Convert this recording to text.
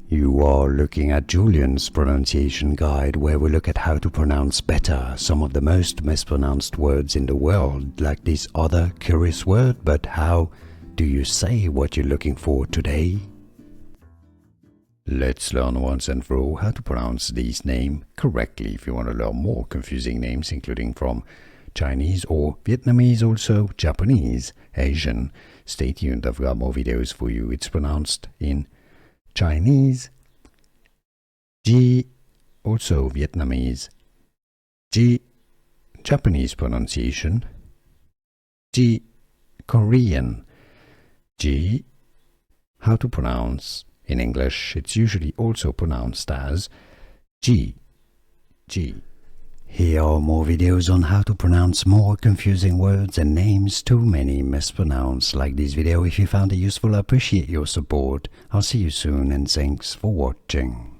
You are looking at Julian's pronunciation guide, where we look at how to pronounce better some of the most mispronounced words in the world, like this other curious word. But how do you say what you're looking for today? Let's learn once and for all how to pronounce these names correctly. If you want to learn more confusing names, including from Chinese or Vietnamese, also Japanese, Asian, stay tuned. I've got more videos for you. It's pronounced in Chinese, Ji, also Vietnamese, Ji, Japanese pronunciation, Ji, Korean, Ji, how to pronounce in English. It's usually also pronounced as Ji, Ji. Here are more videos on how to pronounce more confusing words and names too many mispronounced. Like this video if you found it useful. I appreciate your support. I'll see you soon and thanks for watching.